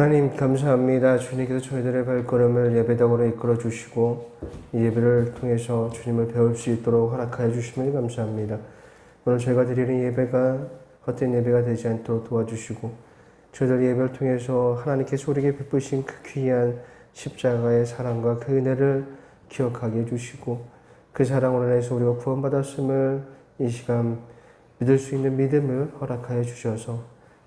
하나님 감사합니다. 주님께서 저희들의 발걸음을 예배당으로 이끌어 주시고 이 예배를 통해서 주님을 배울 수 있도록 허락하여 주심을 감사합니다. 오늘 저희가 드리는 예배가 헛된 예배가 되지 않도록 도와주시고 저희들 예배를 통해서 하나님께서 우리에게 베푸신 그 귀한 십자가의 사랑과 그 은혜를 기억하게 해주시고 그 사랑으로 인해서 우리가 구원받았음을 이 시간 믿을 수 있는 믿음을 허락하여 주셔서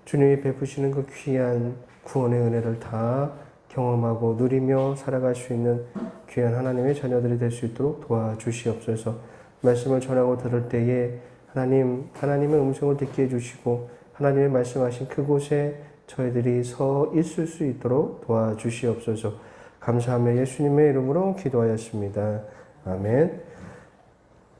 주님이 베푸시는 그 귀한 구원의 은혜를 다 경험하고 누리며 살아갈 수 있는 귀한 하나님의 자녀들이 될 수 있도록 도와주시옵소서. 말씀을 전하고 들을 때에 하나님의 음성을 듣게 해주시고 하나님의 말씀하신 그곳에 저희들이 서 있을 수 있도록 도와주시옵소서. 감사하며 예수님의 이름으로 기도하였습니다. 아멘.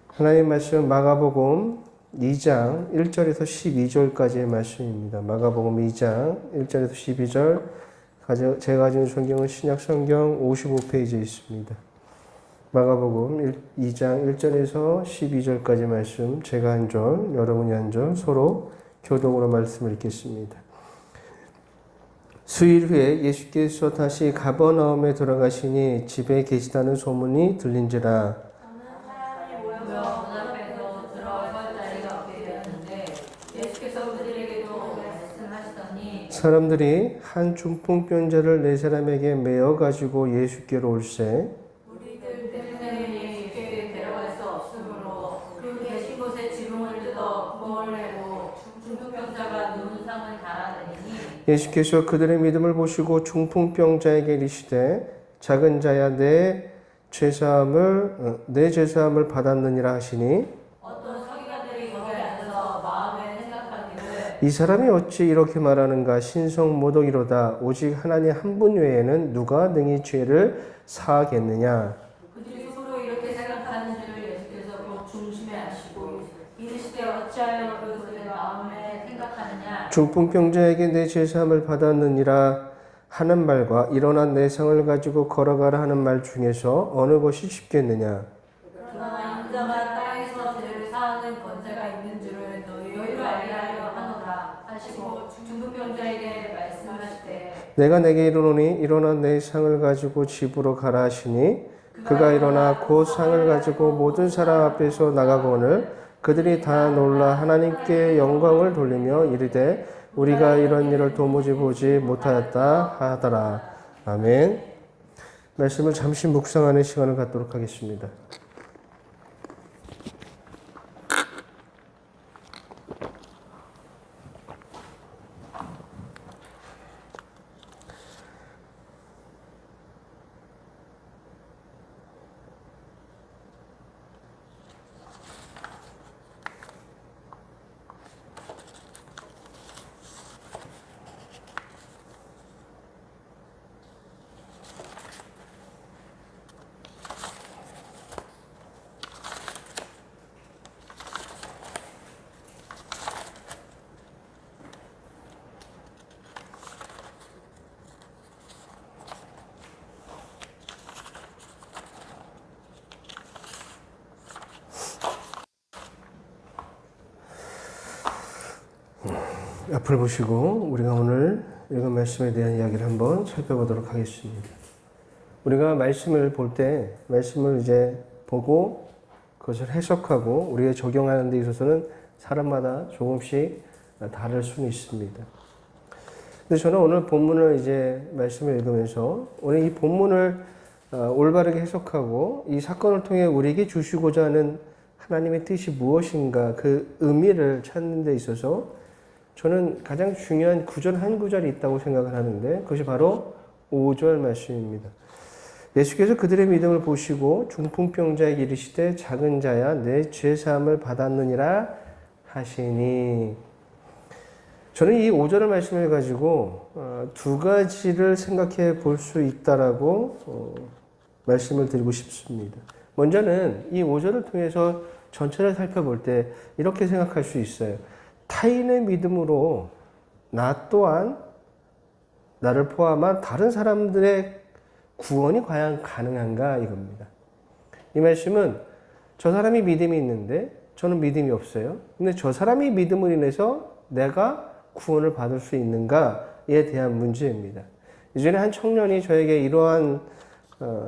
하나님 말씀 마가복음 2장 1절에서 12절까지의 말씀입니다. 마가복음 2장 1절에서 12절, 제가 가진 성경은 신약 성경 55페이지에 있습니다. 마가복음 2장 1절에서 12절까지 말씀, 제가 한 절, 여러분이 한 절, 서로 교독으로 말씀을 읽겠습니다. 수일 후에 예수께서 다시 가버나움에 들어가시니 집에 계시다는 소문이 들린지라. 사람들이 한 중풍병자를 네 사람에게 메어 가지고 예수께로 올세 우리들 때문에 예수께 데려갈 수 없으므로 그 계신 곳에 지붕을 뜯어 구멍을 내고 중풍병자가 누운 상을 달아내니 예수께서 그들의 믿음을 보시고 중풍병자에게 이르시되 작은 자야 내 죄사함을 받았느니라 하시니 이 사람이 어찌 이렇게 말하는가? 신성모독이로다. 오직 하나님 한 분 외에는 누가 능히 죄를 사하겠느냐? 그들이 서로 이렇게 생각하는 줄을 예수께서 곧 중심에 아시고 이르시되 어찌하여 그들의 마음에 생각하느냐? 중풍병자에게 내 죄사함을 받았느니라 하는 말과 일어난 내 상을 가지고 걸어가라 하는 말 중에서 어느 것이 쉽겠느냐? 그러나 인자가 땅에서 죄를 사하는 권세가 있는 줄을 너희로 알게 하려 하노라 하시고 중풍병자에게 말씀하시되 내가 내게 이르노니 일어나 내 상을 가지고 집으로 가라 하시니 그가 일어나 그 상을 가지고 모든 사람 앞에서 나가거늘 그들이 다 놀라 하나님께 영광을 돌리며 이르되 우리가 이런 일을 도무지 보지 못하였다 하더라. 아멘. 말씀을 잠시 묵상하는 시간을 갖도록 하겠습니다. 앞을 보시고 우리가 오늘 읽은 말씀에 대한 이야기를 한번 살펴보도록 하겠습니다. 우리가 말씀을 볼 때 말씀을 이제 보고 그것을 해석하고 우리가 적용하는 데 있어서는 사람마다 조금씩 다를 수는 있습니다. 근데 저는 오늘 본문을 이제 말씀을 읽으면서 오늘 이 본문을 올바르게 해석하고 이 사건을 통해 우리에게 주시고자 하는 하나님의 뜻이 무엇인가 그 의미를 찾는 데 있어서 저는 가장 중요한 구절 한 구절이 있다고 생각을 하는데 그것이 바로 5절 말씀입니다. 예수께서 그들의 믿음을 보시고 중풍병자에게 이르시되 작은 자야 내 죄사함을 받았느니라 하시니 저는 이 5절의 말씀을 가지고 두 가지를 생각해 볼 수 있다라고 말씀을 드리고 싶습니다. 먼저는 이 5절을 통해서 전체를 살펴볼 때 이렇게 생각할 수 있어요. 타인의 믿음으로 나 또한 나를 포함한 다른 사람들의 구원이 과연 가능한가 이겁니다. 이 말씀은 저 사람이 믿음이 있는데 저는 믿음이 없어요. 근데 저 사람이 믿음을 인해서 내가 구원을 받을 수 있는가에 대한 문제입니다. 이전에 한 청년이 저에게 이러한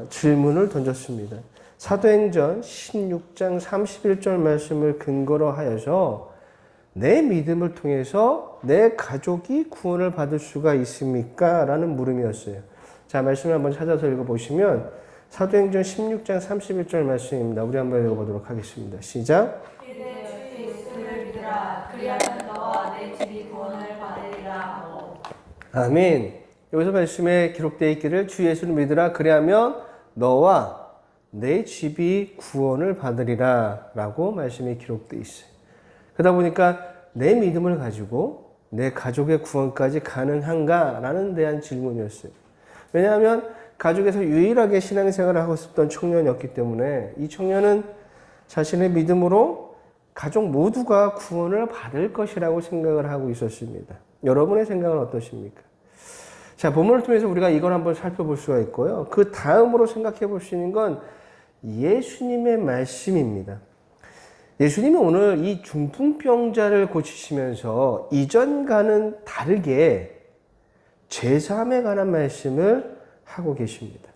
질문을 던졌습니다. 사도행전 16장 31절 말씀을 근거로 하여서 내 믿음을 통해서 내 가족이 구원을 받을 수가 있습니까? 라는 물음이었어요. 자, 말씀을 한번 찾아서 읽어보시면 사도행전 16장 31절 말씀입니다. 우리 한번 읽어보도록 하겠습니다. 시작. 이제 주 예수를 믿으라. 그리하면 너와 내 집이 구원을 받으리라 하고. 아멘. 여기서 말씀에 기록되어 있기를 주 예수를 믿으라. 그리하면 너와 내 집이 구원을 받으리라 라고 말씀이 기록되어 있어요. 그러다 보니까 내 믿음을 가지고 내 가족의 구원까지 가능한가? 라는 대한 질문이었어요. 왜냐하면 가족에서 유일하게 신앙생활을 하고 있었던 청년이었기 때문에 이 청년은 자신의 믿음으로 가족 모두가 구원을 받을 것이라고 생각을 하고 있었습니다. 여러분의 생각은 어떠십니까? 자, 본문을 통해서 우리가 이걸 한번 살펴볼 수가 있고요. 그 다음으로 생각해 볼 수 있는 건 예수님의 말씀입니다. 예수님이 오늘 이 중풍병자를 고치시면서 이전과는 다르게 제사함에 관한 말씀을 하고 계십니다.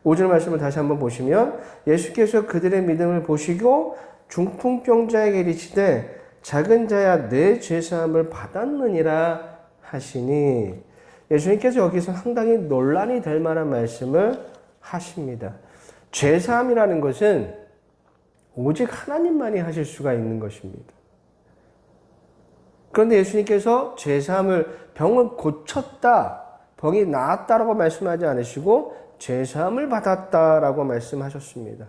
5절 말씀을 다시 한번 보시면 예수께서 그들의 믿음을 보시고 중풍병자에게 이르시되 작은 자야 내 제사함을 받았느니라 하시니 예수님께서 여기서 상당히 논란이 될 만한 말씀을 하십니다. 제사함이라는 것은 오직 하나님만이 하실 수가 있는 것입니다. 그런데 예수님께서 제사함을 병을 고쳤다, 병이 나았다라고 말씀하지 않으시고 제사함을 받았다라고 말씀하셨습니다.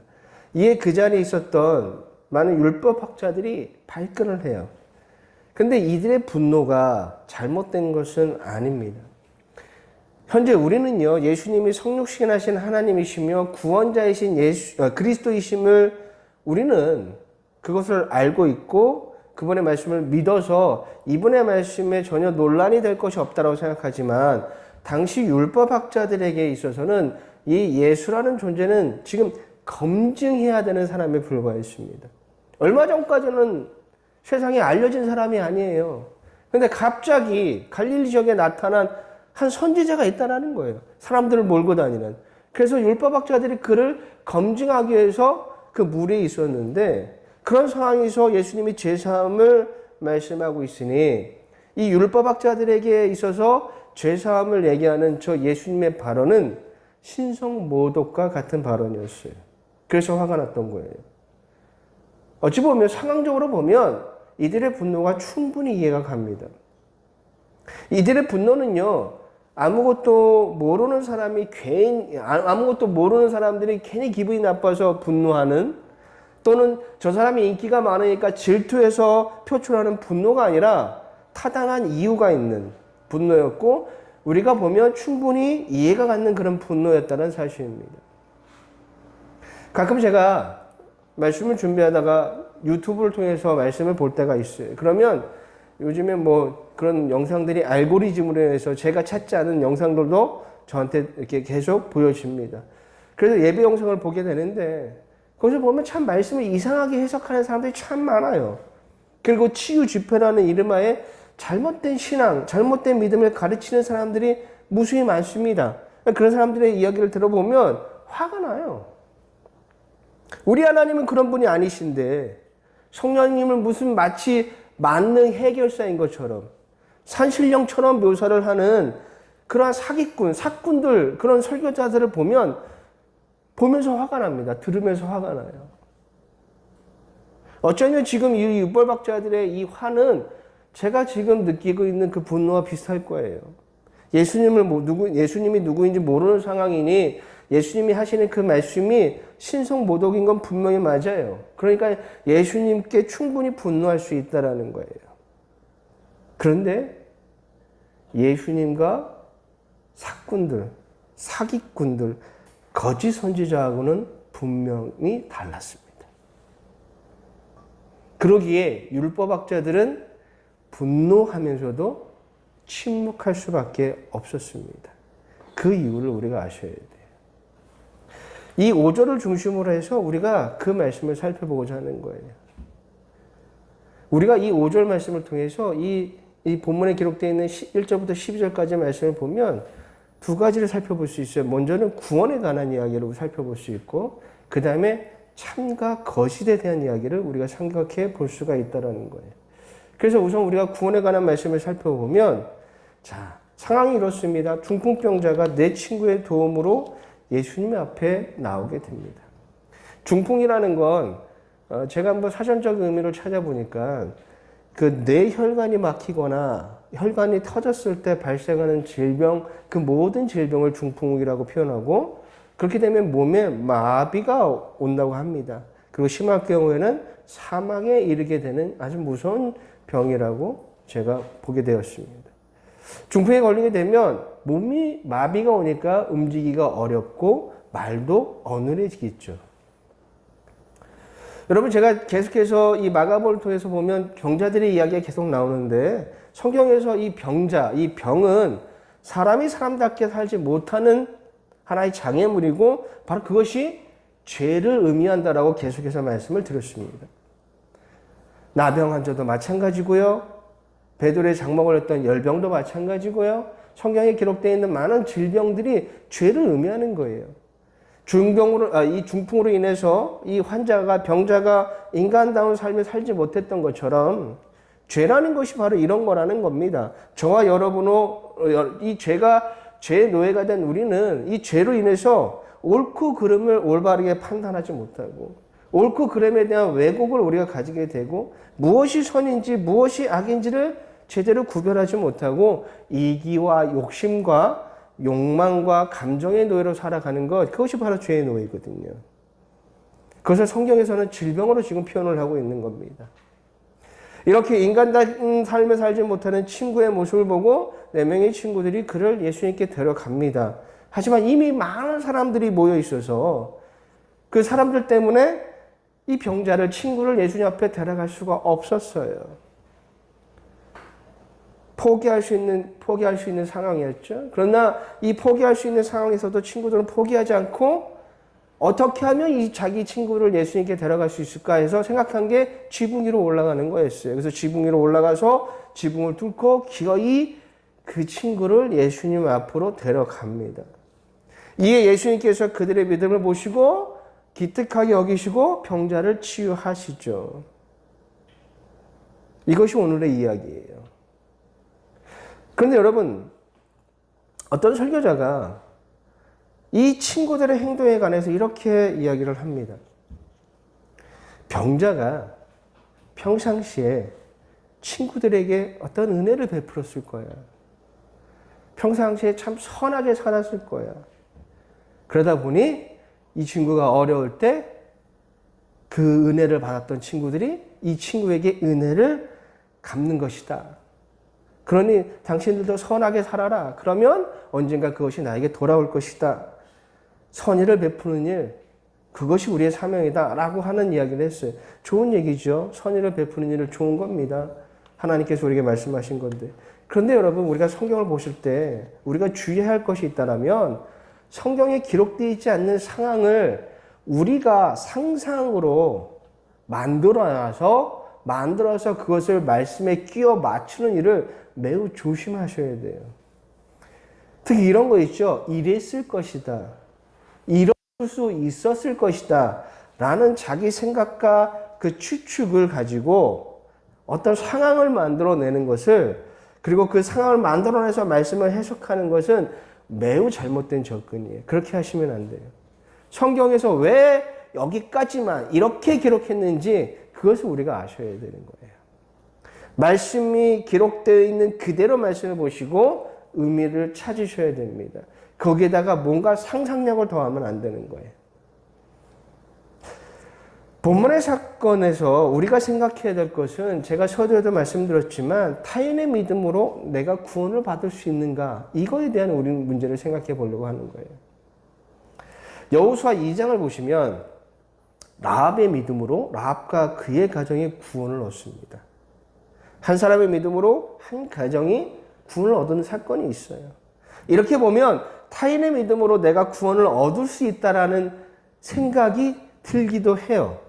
이에 그 자리에 있었던 많은 율법학자들이 발끈을 해요. 근데 이들의 분노가 잘못된 것은 아닙니다. 현재 우리는요, 예수님이 성육신하신 하나님이시며 구원자이신 그리스도이심을 우리는 그것을 알고 있고 그분의 말씀을 믿어서 이분의 말씀에 전혀 논란이 될 것이 없다고 생각하지만 당시 율법학자들에게 있어서는 이 예수라는 존재는 지금 검증해야 되는 사람에 불과했습니다. 얼마 전까지는 세상에 알려진 사람이 아니에요. 그런데 갑자기 갈릴리 지역에 나타난 한 선지자가 있다는 거예요. 사람들을 몰고 다니는. 그래서 율법학자들이 그를 검증하기 위해서 그 무리에 있었는데 그런 상황에서 예수님이 제사함을 말씀하고 있으니 이 율법학자들에게 있어서 죄사함을 얘기하는 저 예수님의 발언은 신성모독과 같은 발언이었어요. 그래서 화가 났던 거예요. 어찌 보면 상황적으로 보면 이들의 분노가 충분히 이해가 갑니다. 이들의 분노는요, 아무것도 모르는 사람들이 괜히 기분이 나빠서 분노하는, 또는 저 사람이 인기가 많으니까 질투해서 표출하는 분노가 아니라 타당한 이유가 있는 분노였고 우리가 보면 충분히 이해가 가는 그런 분노였다는 사실입니다. 가끔 제가 말씀을 준비하다가 유튜브를 통해서 말씀을 볼 때가 있어요. 그러면 요즘에 뭐 그런 영상들이 알고리즘으로 인해서 제가 찾지 않은 영상들도 저한테 이렇게 계속 보여집니다. 그래서 예배 영상을 보게 되는데 거기서 보면 참 말씀을 이상하게 해석하는 사람들이 참 많아요. 그리고 치유 집회라는 이름하에 잘못된 신앙, 잘못된 믿음을 가르치는 사람들이 무수히 많습니다. 그런 사람들의 이야기를 들어보면 화가 나요. 우리 하나님은 그런 분이 아니신데 성령님을 무슨 마치 만능 해결사인 것처럼 산신령처럼 묘사를 하는 그러한 사꾼들, 그런 설교자들을 보면서 화가 납니다. 들으면서 화가 나요. 어쩌면 지금 이 율법학자들의 이 화는 제가 지금 느끼고 있는 그 분노와 비슷할 거예요. 예수님이 누구인지 모르는 상황이니 예수님이 하시는 그 말씀이 신성모독인 건 분명히 맞아요. 그러니까 예수님께 충분히 분노할 수 있다는 거예요. 그런데 예수님과 사기꾼들, 거짓 선지자하고는 분명히 달랐습니다. 그러기에 율법학자들은 분노하면서도 침묵할 수밖에 없었습니다. 그 이유를 우리가 아셔야 돼요. 이 5절을 중심으로 해서 우리가 그 말씀을 살펴보고자 하는 거예요. 우리가 이 5절 말씀을 통해서 이 본문에 기록되어 있는 1절부터 12절까지 말씀을 보면 두 가지를 살펴볼 수 있어요. 먼저는 구원에 관한 이야기를 살펴볼 수 있고, 그 다음에 참과 거짓에 대한 이야기를 우리가 생각해 볼 수가 있다는 거예요. 그래서 우선 우리가 구원에 관한 말씀을 살펴보면, 자, 상황이 이렇습니다. 중풍병자가 내 친구의 도움으로 예수님 앞에 나오게 됩니다. 중풍이라는 건 제가 한번 사전적 의미를 찾아보니까 그 뇌혈관이 막히거나 혈관이 터졌을 때 발생하는 질병, 그 모든 질병을 중풍이라고 표현하고, 그렇게 되면 몸에 마비가 온다고 합니다. 그리고 심할 경우에는 사망에 이르게 되는 아주 무서운 병이라고 제가 보게 되었습니다. 중풍에 걸리게 되면 몸이 마비가 오니까 움직이기가 어렵고 말도 어눌해지겠죠. 여러분, 제가 계속해서 이 마가복음을 통해서 보면 병자들의 이야기가 계속 나오는데, 성경에서 이 병자, 이 병은 사람이 사람답게 살지 못하는 하나의 장애물이고, 바로 그것이 죄를 의미한다라고 계속해서 말씀을 드렸습니다. 나병 환자도 마찬가지고요. 베드로의 장막 걸렸던 열병도 마찬가지고요. 성경에 기록되어 있는 많은 질병들이 죄를 의미하는 거예요. 이 중풍으로 인해서 이 환자가, 병자가 인간다운 삶을 살지 못했던 것처럼 죄라는 것이 바로 이런 거라는 겁니다. 저와 여러분은 이 죄의 노예가 된 우리는 이 죄로 인해서 옳고 그름을 올바르게 판단하지 못하고, 옳고 그름에 대한 왜곡을 우리가 가지게 되고, 무엇이 선인지 무엇이 악인지를 제대로 구별하지 못하고 이기와 욕심과 욕망과 감정의 노예로 살아가는 것, 그것이 바로 죄의 노예거든요. 그것을 성경에서는 질병으로 지금 표현을 하고 있는 겁니다. 이렇게 인간다운 삶을 살지 못하는 친구의 모습을 보고 4명의 친구들이 그를 예수님께 데려갑니다. 하지만 이미 많은 사람들이 모여 있어서 그 사람들 때문에 이 병자를, 친구를 예수님 앞에 데려갈 수가 없었어요. 포기할 수 있는 상황이었죠. 그러나 이 포기할 수 있는 상황에서도 친구들은 포기하지 않고 어떻게 하면 이 자기 친구를 예수님께 데려갈 수 있을까 해서 생각한 게 지붕 위로 올라가는 거였어요. 그래서 지붕 위로 올라가서 지붕을 뚫고 기어이 그 친구를 예수님 앞으로 데려갑니다. 이에 예수님께서 그들의 믿음을 보시고 기특하게 여기시고 병자를 치유하시죠. 이것이 오늘의 이야기예요. 그런데 여러분, 어떤 설교자가 이 친구들의 행동에 관해서 이렇게 이야기를 합니다. 병자가 평상시에 친구들에게 어떤 은혜를 베풀었을 거야. 평상시에 참 선하게 살았을 거야. 그러다 보니 이 친구가 어려울 때 그 은혜를 받았던 친구들이 이 친구에게 은혜를 갚는 것이다. 그러니 당신들도 선하게 살아라. 그러면 언젠가 그것이 나에게 돌아올 것이다. 선의를 베푸는 일, 그것이 우리의 사명이다 라고 하는 이야기를 했어요. 좋은 얘기죠. 선의를 베푸는 일은 좋은 겁니다. 하나님께서 우리에게 말씀하신 건데. 그런데 여러분, 우리가 성경을 보실 때 우리가 주의해야 할 것이 있다면, 성경에 기록되어 있지 않는 상황을 우리가 상상으로 만들어서 그것을 말씀에 끼워 맞추는 일을 매우 조심하셔야 돼요. 특히 이런 거 있죠. 이랬을 것이다. 이럴 수 있었을 것이다. 라는 자기 생각과 그 추측을 가지고 어떤 상황을 만들어내는 것을, 그리고 그 상황을 만들어내서 말씀을 해석하는 것은 매우 잘못된 접근이에요. 그렇게 하시면 안 돼요. 성경에서 왜 여기까지만 이렇게 기록했는지 그것을 우리가 아셔야 되는 거예요. 말씀이 기록되어 있는 그대로 말씀을 보시고 의미를 찾으셔야 됩니다. 거기에다가 뭔가 상상력을 더하면 안 되는 거예요. 본문의 사건에서 우리가 생각해야 될 것은, 제가 서두에도 말씀드렸지만 타인의 믿음으로 내가 구원을 받을 수 있는가, 이거에 대한 우리 문제를 생각해 보려고 하는 거예요. 여호수아 2장을 보시면 라합의 믿음으로 라합과 그의 가정이 구원을 얻습니다. 한 사람의 믿음으로 한 가정이 구원을 얻은 사건이 있어요. 이렇게 보면 타인의 믿음으로 내가 구원을 얻을 수 있다라는 생각이 들기도 해요.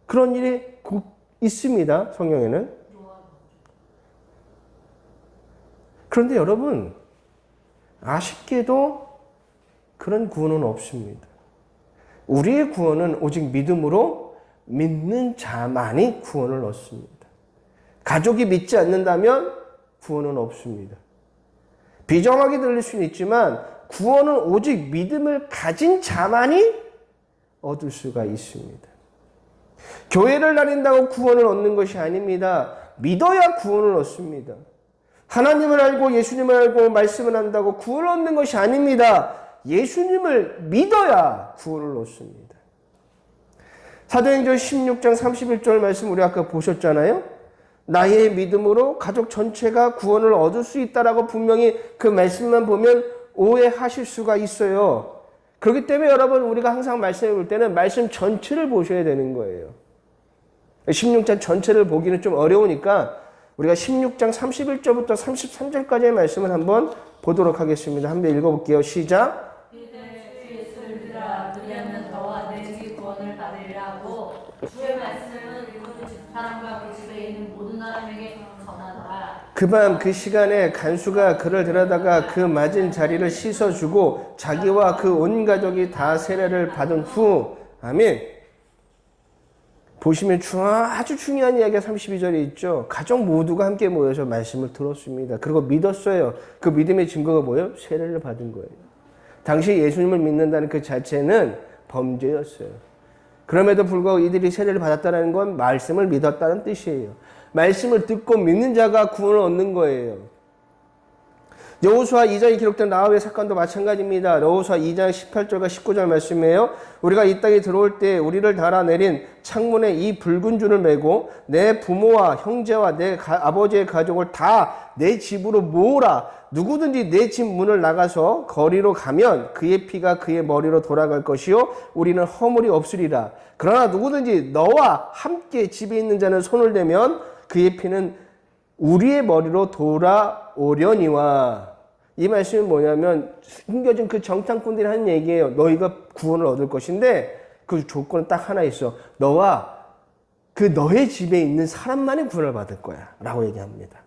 그런 일이 곧 있습니다, 성경에는. 그런데 여러분, 아쉽게도 그런 구원은 없습니다. 우리의 구원은 오직 믿음으로 믿는 자만이 구원을 얻습니다. 가족이 믿지 않는다면 구원은 없습니다. 비정하게 들릴 수는 있지만 구원은 오직 믿음을 가진 자만이 얻을 수가 있습니다. 교회를 다닌다고 구원을 얻는 것이 아닙니다. 믿어야 구원을 얻습니다. 하나님을 알고 예수님을 알고 말씀을 한다고 구원을 얻는 것이 아닙니다. 예수님을 믿어야 구원을 얻습니다. 사도행전 16장 31절 말씀 우리 아까 보셨잖아요. 나의 믿음으로 가족 전체가 구원을 얻을 수 있다라고 분명히 그 말씀만 보면 오해하실 수가 있어요. 그렇기 때문에 여러분 우리가 항상 말씀을 볼 때는 말씀 전체를 보셔야 되는 거예요. 16장 전체를 보기는 좀 어려우니까 우리가 16장 31절부터 33절까지의 말씀을 한번 보도록 하겠습니다. 한번 읽어볼게요. 시작. 예수를 믿으라. 그리하면 너와 내 집 구원을 받으리라고 주의 말씀은 그 사람과 그 집에 있는 모든 사람에게 전하더라. 그 밤 그 시간에 간수가 그를 데려다가 그 맞은 자리를 씻어주고 자기와 그 온 가족이 다 세례를 받은 후 아멘. 보시면 아주 중요한 이야기가 32절에 있죠. 가족 모두가 함께 모여서 말씀을 들었습니다. 그리고 믿었어요. 그 믿음의 증거가 뭐예요? 세례를 받은 거예요. 당시 예수님을 믿는다는 그 자체는 범죄였어요. 그럼에도 불구하고 이들이 세례를 받았다는 건 말씀을 믿었다는 뜻이에요. 말씀을 듣고 믿는 자가 구원을 얻는 거예요. 여호수아 2장에 기록된 라합의 사건도 마찬가지입니다. 여호수아 2장 18절과 19절 말씀이에요. 우리가 이 땅에 들어올 때 우리를 달아내린 창문에 이 붉은 줄을 메고 내 부모와 형제와 내 아버지의 가족을 다 내 집으로 모으라. 누구든지 내 집 문을 나가서 거리로 가면 그의 피가 그의 머리로 돌아갈 것이요 우리는 허물이 없으리라. 그러나 누구든지 너와 함께 집에 있는 자는 손을 대면 그의 피는 우리의 머리로 돌아오려니와. 이 말씀이 뭐냐면 숨겨진 그 정탐꾼들이 하는 얘기예요. 너희가 구원을 얻을 것인데 그 조건은 딱 하나 있어. 너와 그 너의 집에 있는 사람만이 구원을 받을 거야 라고 얘기합니다.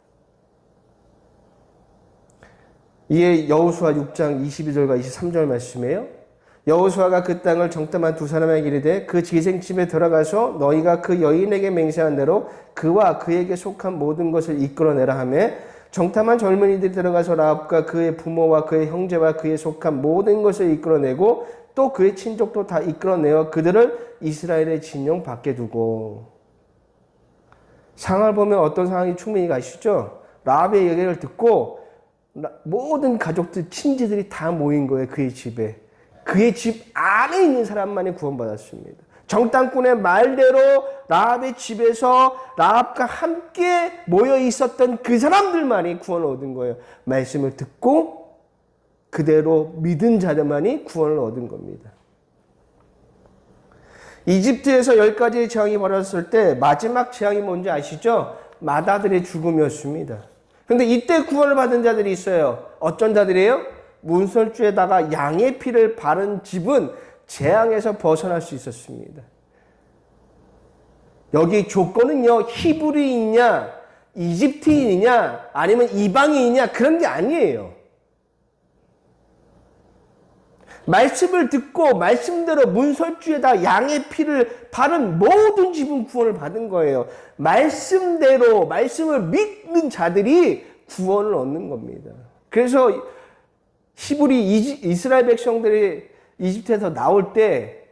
이에 여호수아 6장 22절과 23절 말씀이에요. 여호수아가 그 땅을 정탐한 두 사람에게 이르되 그 기생집에 들어가서 너희가 그 여인에게 맹세한 대로 그와 그에게 속한 모든 것을 이끌어내라 하며 정탐한 젊은이들이 들어가서 라합과 그의 부모와 그의 형제와 그에 속한 모든 것을 이끌어내고 또 그의 친족도 다 이끌어내어 그들을 이스라엘의 진영 밖에 두고. 상황을 보면 어떤 상황이 충분히 가시죠? 라합의 얘기를 듣고 모든 가족들, 친지들이 다 모인 거예요. 그의 집에. 그의 집 안에 있는 사람만이 구원받았습니다. 정탐꾼의 말대로 라합의 집에서 라합과 함께 모여 있었던 그 사람들만이 구원을 얻은 거예요. 말씀을 듣고 그대로 믿은 자들만이 구원을 얻은 겁니다. 이집트에서 10가지의 재앙이 벌어졌을 때 마지막 재앙이 뭔지 아시죠? 마다들의 죽음이었습니다. 그런데 이때 구원을 받은 자들이 있어요. 어쩐 자들이에요? 문설주에다가 양의 피를 바른 집은 재앙에서 벗어날 수 있었습니다. 여기 조건은요, 히브리인이냐, 이집트인이냐, 아니면 이방인이냐, 그런 게 아니에요. 말씀을 듣고 말씀대로 문설주에다 양의 피를 바른 모든 집은 구원을 받은 거예요. 말씀대로 말씀을 믿는 자들이 구원을 얻는 겁니다. 그래서 이스라엘 백성들이 이집트에서 나올 때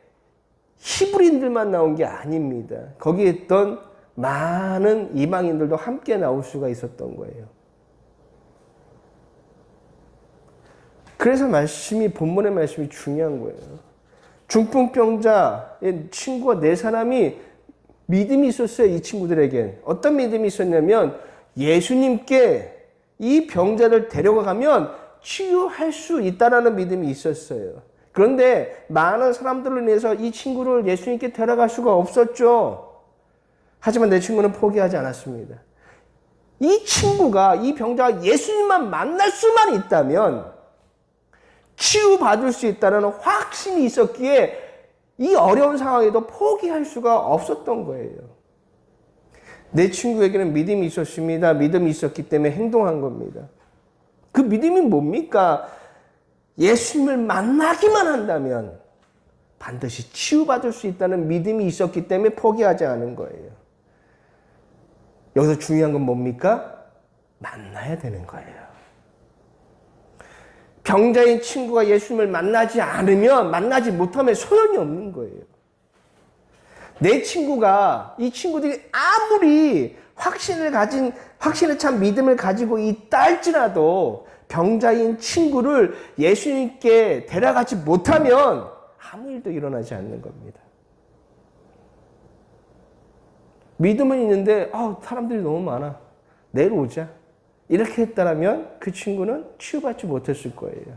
히브리인들만 나온 게 아닙니다. 거기에 있던 많은 이방인들도 함께 나올 수가 있었던 거예요. 그래서 본문의 말씀이 중요한 거예요. 중풍병자의 친구가 4사람이 믿음이 있었어요. 이 친구들에겐. 어떤 믿음이 있었냐면 예수님께 이 병자를 데려가면 치유할 수 있다라는 믿음이 있었어요. 그런데 많은 사람들로 인해서 이 친구를 예수님께 데려갈 수가 없었죠. 하지만 내 친구는 포기하지 않았습니다. 이 친구가, 이 병자가 예수님만 만날 수만 있다면 치유받을 수 있다는 확신이 있었기에 이 어려운 상황에도 포기할 수가 없었던 거예요. 내 친구에게는 믿음이 있었습니다. 믿음이 있었기 때문에 행동한 겁니다. 그 믿음이 뭡니까? 예수님을 만나기만 한다면 반드시 치유받을 수 있다는 믿음이 있었기 때문에 포기하지 않은 거예요. 여기서 중요한 건 뭡니까? 만나야 되는 거예요. 병자인 친구가 예수님을 만나지 않으면, 만나지 못하면 소용이 없는 거예요. 내 친구가, 이 친구들이 아무리 확신을 찬 믿음을 가지고 있다 할지라도 병자인 친구를 예수님께 데려가지 못하면 아무 일도 일어나지 않는 겁니다. 믿음은 있는데 사람들이 너무 많아. 내일 오자. 이렇게 했다면 그 친구는 치유받지 못했을 거예요.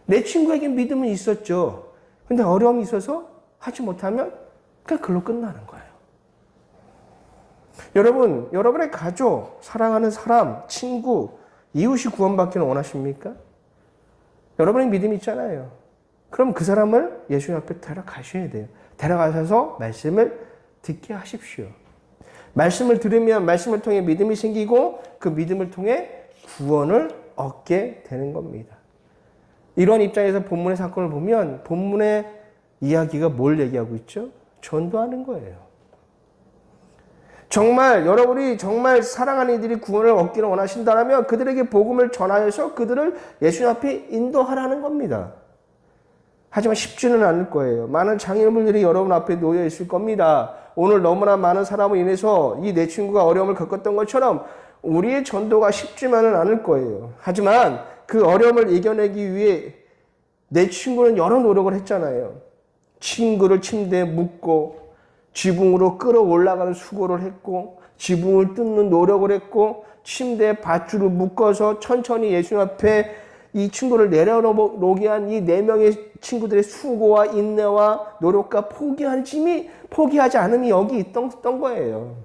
내 친구에게 믿음은 있었죠. 근데 어려움이 있어서 하지 못하면 그냥 그걸로 끝나는 거예요. 여러분, 여러분의 가족, 사랑하는 사람, 친구, 이웃이 구원받기를 원하십니까? 여러분의 믿음이 있잖아요. 그럼 그 사람을 예수님 앞에 데려가셔야 돼요. 데려가셔서 말씀을 듣게 하십시오. 말씀을 들으면 말씀을 통해 믿음이 생기고 그 믿음을 통해 구원을 얻게 되는 겁니다. 이런 입장에서 본문의 사건을 보면 본문의 이야기가 뭘 얘기하고 있죠? 전도하는 거예요. 정말 여러분이 정말 사랑하는 이들이 구원을 얻기를 원하신다면 그들에게 복음을 전하여서 그들을 예수님 앞에 인도하라는 겁니다. 하지만 쉽지는 않을 거예요. 많은 장애물들이 여러분 앞에 놓여 있을 겁니다. 오늘 너무나 많은 사람으로 인해서 이 내 친구가 어려움을 겪었던 것처럼 우리의 전도가 쉽지만은 않을 거예요. 하지만 그 어려움을 이겨내기 위해 내 친구는 여러 노력을 했잖아요. 친구를 침대에 묶고 지붕으로 끌어올라가는 수고를 했고 지붕을 뜯는 노력을 했고 침대에 밧줄을 묶어서 천천히 예수님 앞에 이 친구를 내려놓게 한 이 4명의 친구들의 수고와 인내와 노력과 포기하지 않음이 여기 있던 거예요.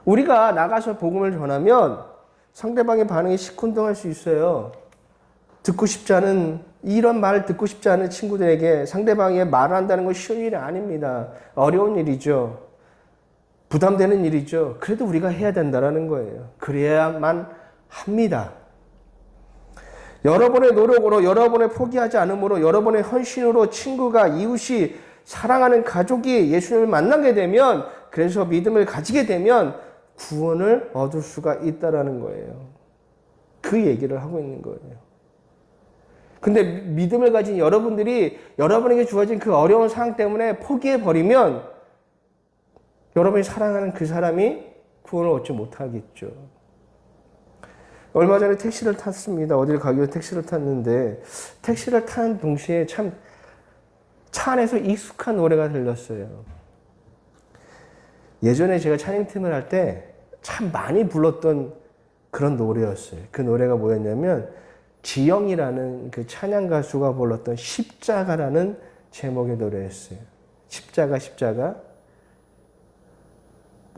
우리가 나가서 복음을 전하면 상대방의 반응이 시큰둥할 수 있어요. 이런 말을 듣고 싶지 않은 친구들에게 상대방이 말을 한다는 건 쉬운 일이 아닙니다. 어려운 일이죠. 부담되는 일이죠. 그래도 우리가 해야 된다는 거예요. 그래야만 합니다. 여러분의 노력으로, 여러분의 포기하지 않음으로, 여러분의 헌신으로 친구가, 이웃이, 사랑하는 가족이 예수님을 만나게 되면, 그래서 믿음을 가지게 되면 구원을 얻을 수가 있다는 거예요. 그 얘기를 하고 있는 거예요. 근데 믿음을 가진 여러분들이 여러분에게 주어진 그 어려운 상황 때문에 포기해버리면 여러분이 사랑하는 그 사람이 구원을 얻지 못하겠죠. 얼마 전에 택시를 탔습니다. 어딜 가기 위해 택시를 탔는데 택시를 타는 동시에 참 차 안에서 익숙한 노래가 들렸어요. 예전에 제가 찬양팀을 할 때 참 많이 불렀던 그런 노래였어요. 그 노래가 뭐였냐면 지영이라는 그 찬양 가수가 불렀던 십자가라는 제목의 노래였어요. 십자가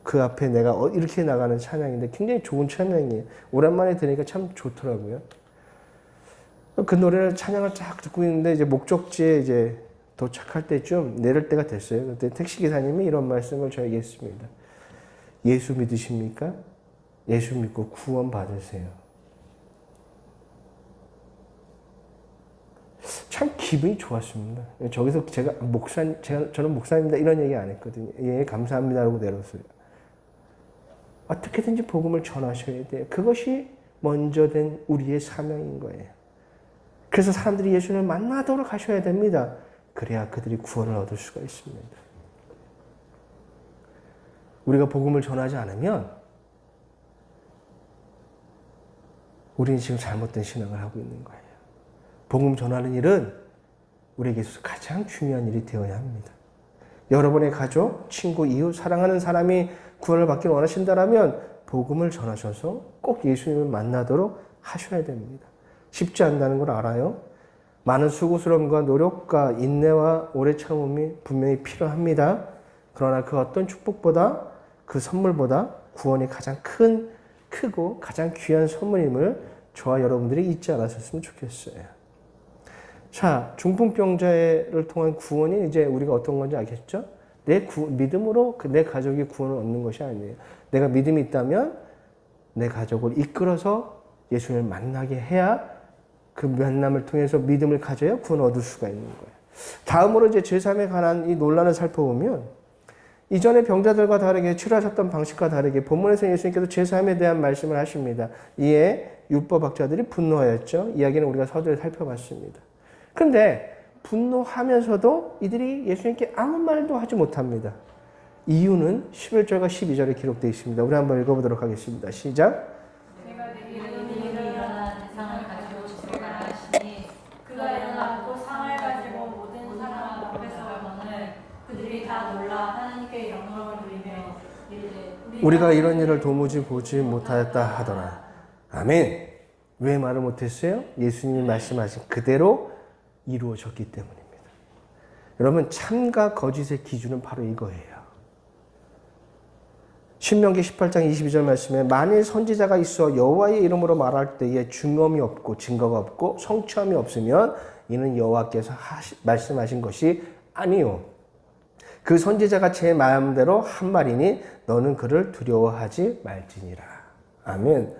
그 앞에 내가 이렇게 나가는 찬양인데 굉장히 좋은 찬양이에요. 오랜만에 들으니까 참 좋더라고요. 그 노래를 찬양을 쫙 듣고 있는데 이제 목적지에 이제 도착할 때쯤 내릴 때가 됐어요. 그때 택시 기사님이 이런 말씀을 저에게 했습니다. 예수 믿으십니까? 예수 믿고 구원 받으세요. 참 기분이 좋았습니다. 저기서 저는 목사입니다 이런 얘기 안 했거든요. 예, 감사합니다라고 내렸어요. 어떻게든지 복음을 전하셔야 돼요. 그것이 먼저 된 우리의 사명인 거예요. 그래서 사람들이 예수님을 만나도록 하셔야 됩니다. 그래야 그들이 구원을 얻을 수가 있습니다. 우리가 복음을 전하지 않으면 우리는 지금 잘못된 신앙을 하고 있는 거예요. 복음 전하는 일은 우리에게 있어서 가장 중요한 일이 되어야 합니다. 여러분의 가족, 친구, 이웃, 사랑하는 사람이 구원을 받기를 원하신다면 복음을 전하셔서 꼭 예수님을 만나도록 하셔야 됩니다. 쉽지 않다는 걸 알아요. 많은 수고스러움과 노력과 인내와 오래 참음이 분명히 필요합니다. 그러나 그 어떤 축복보다 그 선물보다 구원이 가장 크고 가장 귀한 선물임을 저와 여러분들이 잊지 않으셨으면 좋겠어요. 자, 중풍병자를 통한 구원이 이제 우리가 어떤 건지 알겠죠? 믿음으로 내 가족이 구원을 얻는 것이 아니에요. 내가 믿음이 있다면 내 가족을 이끌어서 예수님을 만나게 해야 그 만남을 통해서 믿음을 가져야 구원 얻을 수가 있는 거예요. 다음으로 이제 제3에 관한 이 논란을 살펴보면 이전의 병자들과 다르게 치료하셨던 방식과 다르게 본문에서 예수님께서 제3에 대한 말씀을 하십니다. 이에 율법학자들이 분노하였죠. 이야기는 우리가 서두에 살펴봤습니다. 그런데 분노하면서도 이들이 예수님께 아무 말도 하지 못합니다. 이유는 11절과 12절에 기록되어 있습니다. 우리 한번 읽어보도록 하겠습니다. 시작. 내가 내게 이들이 일어난 상을 가지고 지시라 하시니 그가 일어나고 상을 가지고 모든 사람 앞에서 가거늘 그들이 다 놀라 하나님께 영광을 돌리며 이르되 우리가 이런 일을 도무지 보지 못하였다 하더라. 아멘. 왜 말을 못했어요? 예수님이 말씀하신 그대로 이루어졌기 때문입니다. 여러분, 참과 거짓의 기준은 바로 이거예요. 신명기 18장 22절 말씀에 만일 선지자가 있어 여호와의 이름으로 말할 때에 증언이 없고 증거가 없고 성취함이 없으면 이는 여호와께서 말씀하신 것이 아니요. 그 선지자가 제 마음대로 한 말이니 너는 그를 두려워하지 말지니라. 아멘.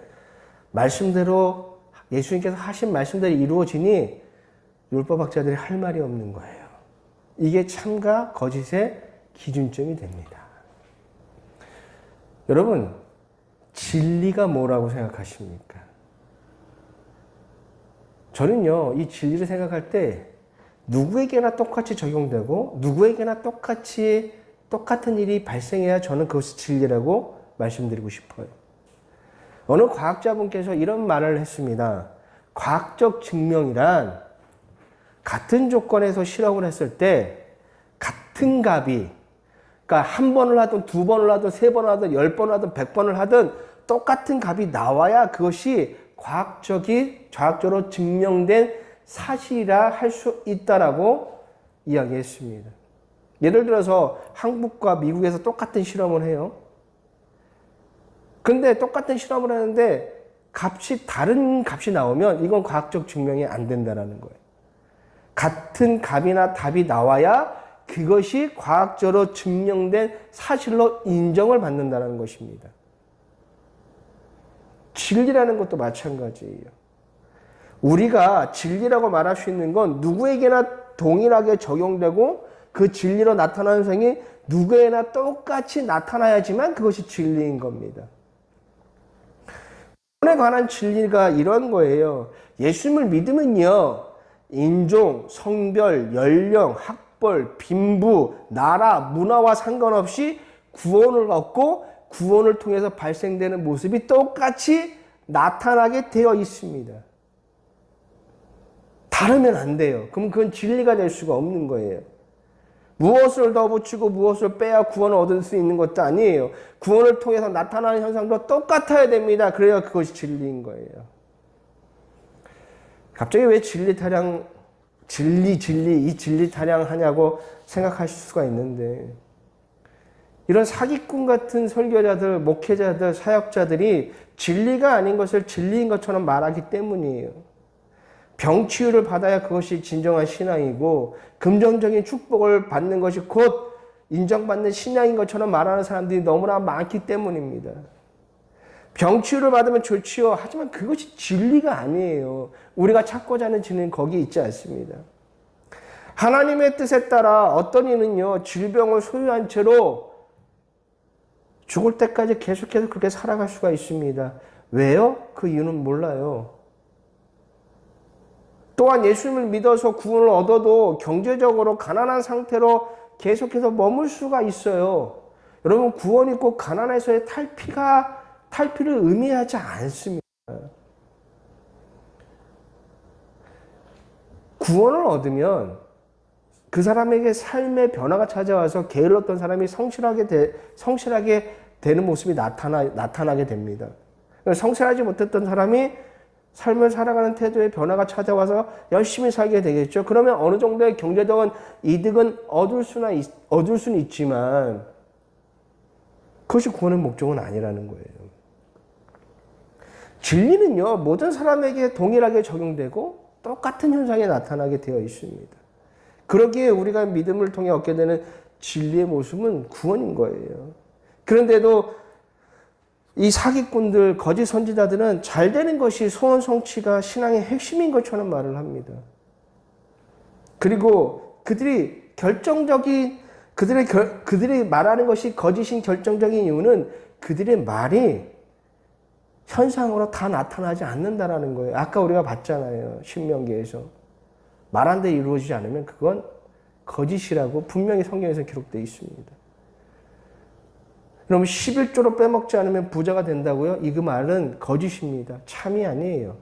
말씀대로 예수님께서 하신 말씀대로 이루어지니 율법학자들이 할 말이 없는 거예요. 이게 참과 거짓의 기준점이 됩니다. 여러분, 진리가 뭐라고 생각하십니까? 저는요, 이 진리를 생각할 때 누구에게나 똑같이 적용되고 누구에게나 똑같은 일이 발생해야 저는 그것이 진리라고 말씀드리고 싶어요. 어느 과학자분께서 이런 말을 했습니다. 과학적 증명이란 같은 조건에서 실험을 했을 때 같은 값이, 그러니까 한 번을 하든 두 번을 하든 세 번을 하든 10번을 하든 100번을 하든 똑같은 값이 나와야 그것이 과학적으로 증명된 사실이라 할 수 있다라고 이야기했습니다. 예를 들어서 한국과 미국에서 똑같은 실험을 해요. 근데 똑같은 실험을 하는데 다른 값이 나오면 이건 과학적 증명이 안 된다는 거예요. 같은 값이나 답이 나와야 그것이 과학적으로 증명된 사실로 인정을 받는다는 것입니다. 진리라는 것도 마찬가지예요. 우리가 진리라고 말할 수 있는 건 누구에게나 동일하게 적용되고 그 진리로 나타나는 현상이 누구에게나 똑같이 나타나야지만 그것이 진리인 겁니다. 구원에 관한 진리가 이런 거예요. 예수님을 믿으면요, 인종, 성별, 연령, 학벌, 빈부, 나라, 문화와 상관없이 구원을 얻고 구원을 통해서 발생되는 모습이 똑같이 나타나게 되어 있습니다. 다르면 안 돼요. 그럼 그건 진리가 될 수가 없는 거예요. 무엇을 더 붙이고 무엇을 빼야 구원을 얻을 수 있는 것도 아니에요. 구원을 통해서 나타나는 현상도 똑같아야 됩니다. 그래야 그것이 진리인 거예요. 갑자기 왜 진리 타령 하냐고 생각하실 수가 있는데, 이런 사기꾼 같은 설교자들, 목회자들, 사역자들이 진리가 아닌 것을 진리인 것처럼 말하기 때문이에요. 병치유를 받아야 그것이 진정한 신앙이고 금전적인 축복을 받는 것이 곧 인정받는 신앙인 것처럼 말하는 사람들이 너무나 많기 때문입니다. 병치유를 받으면 좋지요. 하지만 그것이 진리가 아니에요. 우리가 찾고자 하는 진리는 거기에 있지 않습니다. 하나님의 뜻에 따라 어떤 이는요, 질병을 소유한 채로 죽을 때까지 계속해서 그렇게 살아갈 수가 있습니다. 왜요? 그 이유는 몰라요. 또한 예수님을 믿어서 구원을 얻어도 경제적으로 가난한 상태로 계속해서 머물 수가 있어요. 여러분, 구원이 꼭 가난에서의 탈피를 의미하지 않습니다. 구원을 얻으면 그 사람에게 삶의 변화가 찾아와서 게을렀던 사람이 성실하게 되는 모습이 나타나게 됩니다. 성실하지 못했던 사람이 삶을 살아가는 태도의 변화가 찾아와서 열심히 살게 되겠죠. 그러면 어느 정도의 경제적인 이득은 얻을 수는 있지만 그것이 구원의 목적은 아니라는 거예요. 진리는요, 모든 사람에게 동일하게 적용되고 똑같은 현상이 나타나게 되어 있습니다. 그러기에 우리가 믿음을 통해 얻게 되는 진리의 모습은 구원인 거예요. 그런데도 이 사기꾼들, 거짓 선지자들은 잘 되는 것이 소원 성취가 신앙의 핵심인 것처럼 말을 합니다. 그리고 그들이 그들이 말하는 것이 거짓인 결정적인 이유는 그들의 말이 현상으로 다 나타나지 않는다라는 거예요. 아까 우리가 봤잖아요. 신명기에서. 말한 데 이루어지지 않으면 그건 거짓이라고 분명히 성경에서 기록되어 있습니다. 그러면 11조로 빼먹지 않으면 부자가 된다고요? 이 그 말은 거짓입니다. 참이 아니에요.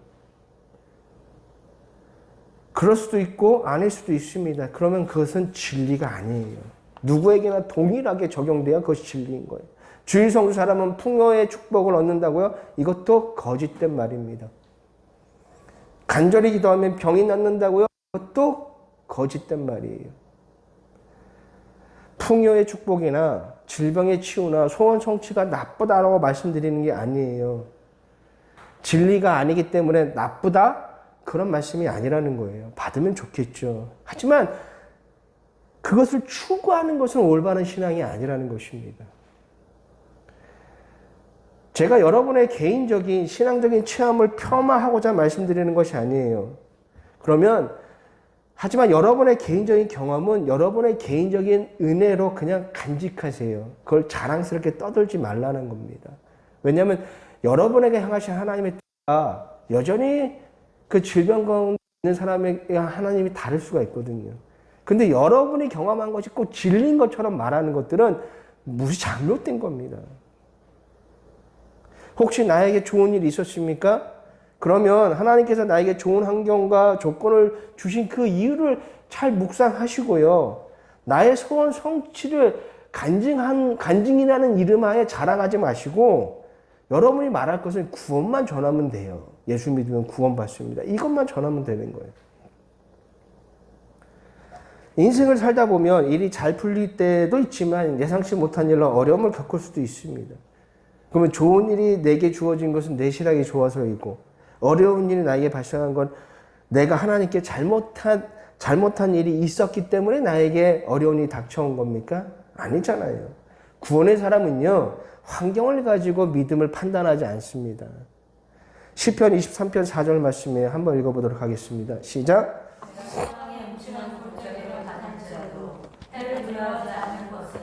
그럴 수도 있고 아닐 수도 있습니다. 그러면 그것은 진리가 아니에요. 누구에게나 동일하게 적용돼야 그것이 진리인 거예요. 주일 성수 사람은 풍요의 축복을 얻는다고요? 이것도 거짓된 말입니다. 간절히 기도하면 병이 낫는다고요? 이것도 거짓된 말이에요. 풍요의 축복이나 질병의 치유나 소원 성취가 나쁘다라고 말씀드리는 게 아니에요. 진리가 아니기 때문에 나쁘다? 그런 말씀이 아니라는 거예요. 받으면 좋겠죠. 하지만 그것을 추구하는 것은 올바른 신앙이 아니라는 것입니다. 제가 여러분의 개인적인 신앙적인 체험을 폄하하고자 말씀드리는 것이 아니에요. 하지만 여러분의 개인적인 경험은 여러분의 개인적인 은혜로 그냥 간직하세요. 그걸 자랑스럽게 떠들지 말라는 겁니다. 왜냐하면 여러분에게 향하신 하나님의 뜻과 여전히 그 질병 가운데 있는 사람에게 하나님이 다를 수가 있거든요. 근데 여러분이 경험한 것이 꼭 진리인 것처럼 말하는 것들은 무시 잘못된 겁니다. 혹시 나에게 좋은 일이 있었습니까? 그러면 하나님께서 나에게 좋은 환경과 조건을 주신 그 이유를 잘 묵상하시고요. 나의 소원 성취를 간증이라는 이름하에 자랑하지 마시고 여러분이 말할 것은 구원만 전하면 돼요. 예수 믿으면 구원받습니다. 이것만 전하면 되는 거예요. 인생을 살다 보면 일이 잘 풀릴 때도 있지만 예상치 못한 일로 어려움을 겪을 수도 있습니다. 그러면 좋은 일이 내게 주어진 것은 내 실력이 좋아서이고 어려운 일이 나에게 발생한 건 내가 하나님께 잘못한 일이 있었기 때문에 나에게 어려운 일이 닥쳐온 겁니까? 아니잖아요. 구원의 사람은요, 환경을 가지고 믿음을 판단하지 않습니다. 시편 23편 4절 말씀에 한번 읽어보도록 하겠습니다. 시작. 세상에 음침한 골짜기로 다닐지라도 해를 두려워하지 않는 것은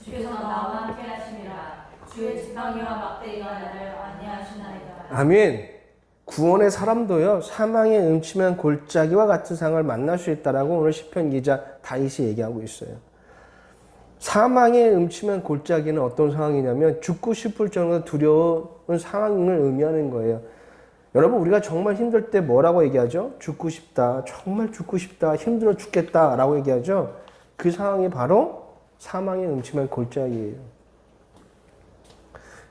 주께서 나와 함께 하심이라. 주의 지팡이와 막대기가 나를 안위하시나이다. 아멘. 구원의 사람도요, 사망의 음침한 골짜기와 같은 상황을 만날 수 있다라고 오늘 시편 기자 다윗이 얘기하고 있어요. 사망의 음침한 골짜기는 어떤 상황이냐면 죽고 싶을 정도로 두려운 상황을 의미하는 거예요. 여러분, 우리가 정말 힘들 때 뭐라고 얘기하죠? 죽고 싶다, 정말 죽고 싶다, 힘들어 죽겠다라고 얘기하죠. 그 상황이 바로 사망의 음침한 골짜기예요.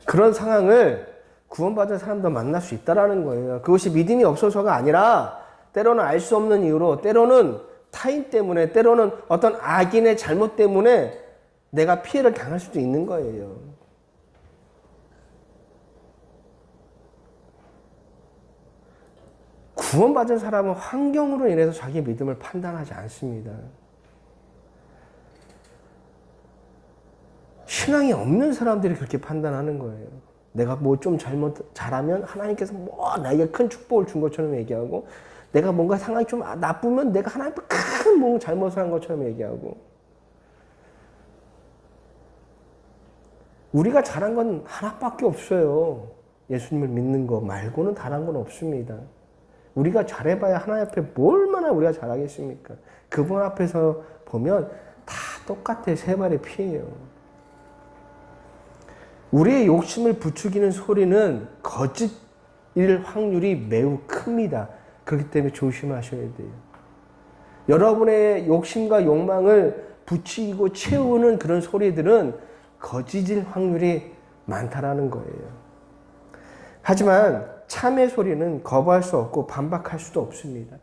그런 상황을 구원받은 사람도 만날 수 있다라는 거예요. 그것이 믿음이 없어서가 아니라 때로는 알 수 없는 이유로, 때로는 타인 때문에, 때로는 어떤 악인의 잘못 때문에 내가 피해를 당할 수도 있는 거예요. 구원받은 사람은 환경으로 인해서 자기 믿음을 판단하지 않습니다. 신앙이 없는 사람들이 그렇게 판단하는 거예요. 내가 뭐 좀 잘하면 하나님께서 뭐 나에게 큰 축복을 준 것처럼 얘기하고, 내가 뭔가 상황이 좀 나쁘면 내가 하나님께 큰 뭔가 잘못을 한 것처럼 얘기하고. 우리가 잘한 건 하나밖에 없어요. 예수님을 믿는 거 말고는 다른 건 없습니다. 우리가 잘해봐야 하나님 앞에 얼마나 우리가 잘하겠습니까? 그분 앞에서 보면 다 똑같아. 세 발의 피예요. 우리의 욕심을 부추기는 소리는 거짓일 확률이 매우 큽니다. 그렇기 때문에 조심하셔야 돼요. 여러분의 욕심과 욕망을 부추기고 채우는 그런 소리들은 거짓일 확률이 많다라는 거예요. 하지만 참의 소리는 거부할 수 없고 반박할 수도 없습니다.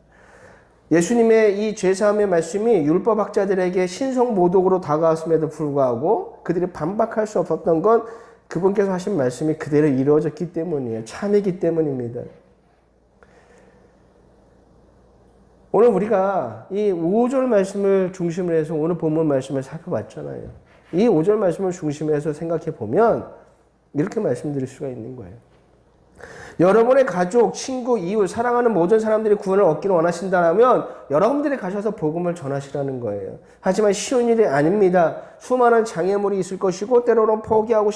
예수님의 이 죄사함의 말씀이 율법학자들에게 신성모독으로 다가왔음에도 불구하고 그들이 반박할 수 없었던 건 그분께서 하신 말씀이 그대로 이루어졌기 때문이에요. 참이기 때문입니다. 오늘 우리가 이 5절 말씀을 중심으로 해서 오늘 본문 말씀을 살펴봤잖아요. 이 5절 말씀을 중심으로 해서 생각해 보면 이렇게 말씀드릴 수가 있는 거예요. 여러분의 가족, 친구, 이웃, 사랑하는 모든 사람들이 구원을 얻기를 원하신다면 여러분들이 가셔서 복음을 전하시라는 거예요. 하지만 쉬운 일이 아닙니다. 수많은 장애물이 있을 것이고 때로는 포기하고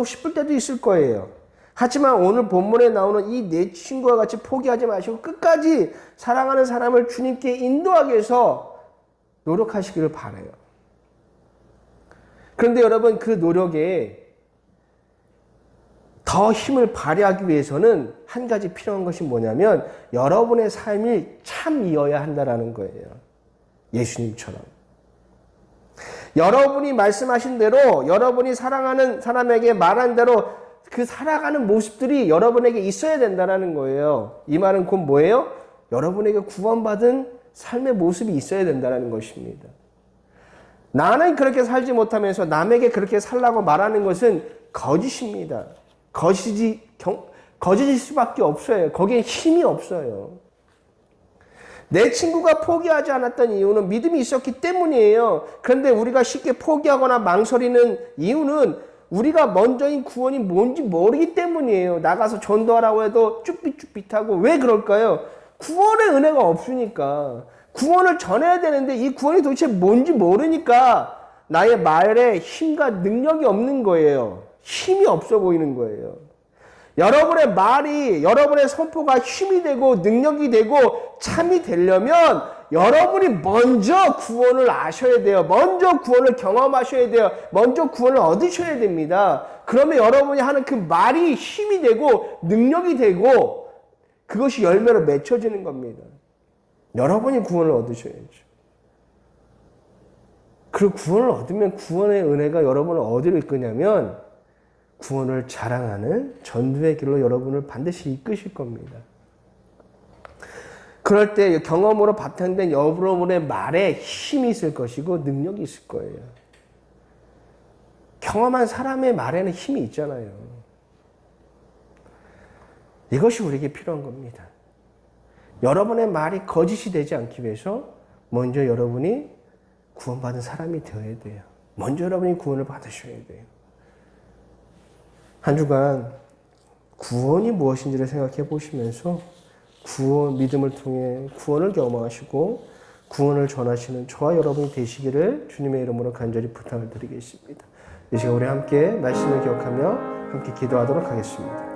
싶을 때도 있을 거예요. 하지만 오늘 본문에 나오는 이 네 친구와 같이 포기하지 마시고 끝까지 사랑하는 사람을 주님께 인도하기 위해서 노력하시기를 바라요. 그런데 여러분, 그 노력에 더 힘을 발휘하기 위해서는 한 가지 필요한 것이 뭐냐면 여러분의 삶이 참이어야 한다는 거예요. 예수님처럼. 여러분이 말씀하신 대로, 여러분이 사랑하는 사람에게 말한 대로 그 살아가는 모습들이 여러분에게 있어야 된다는 거예요. 이 말은 곧 뭐예요? 여러분에게 구원받은 삶의 모습이 있어야 된다는 것입니다. 나는 그렇게 살지 못하면서 남에게 그렇게 살라고 말하는 것은 거짓입니다. 거짓일 수밖에 없어요. 거기에 힘이 없어요. 내 친구가 포기하지 않았던 이유는 믿음이 있었기 때문이에요. 그런데 우리가 쉽게 포기하거나 망설이는 이유는 우리가 먼저인 구원이 뭔지 모르기 때문이에요. 나가서 전도하라고 해도 쭈삣쭈삣하고. 왜 그럴까요? 구원의 은혜가 없으니까. 구원을 전해야 되는데 이 구원이 도대체 뭔지 모르니까 나의 말에 힘과 능력이 없는 거예요. 힘이 없어 보이는 거예요. 여러분의 말이, 여러분의 선포가 힘이 되고 능력이 되고 참이 되려면 여러분이 먼저 구원을 아셔야 돼요. 먼저 구원을 경험하셔야 돼요. 먼저 구원을 얻으셔야 됩니다. 그러면 여러분이 하는 그 말이 힘이 되고 능력이 되고 그것이 열매로 맺혀지는 겁니다. 여러분이 구원을 얻으셔야죠. 그 구원을 얻으면 구원의 은혜가 여러분을 어디로 이끄냐면 구원을 자랑하는 전도의 길로 여러분을 반드시 이끄실 겁니다. 그럴 때 경험으로 바탕된 여러분의 말에 힘이 있을 것이고 능력이 있을 거예요. 경험한 사람의 말에는 힘이 있잖아요. 이것이 우리에게 필요한 겁니다. 여러분의 말이 거짓이 되지 않기 위해서 먼저 여러분이 구원받은 사람이 되어야 돼요. 먼저 여러분이 구원을 받으셔야 돼요. 한 주간 구원이 무엇인지를 생각해 보시면서 믿음을 통해 구원을 경험하시고 구원을 전하시는 저와 여러분이 되시기를 주님의 이름으로 간절히 부탁을 드리겠습니다. 이 시간 우리 함께 말씀을 기억하며 함께 기도하도록 하겠습니다.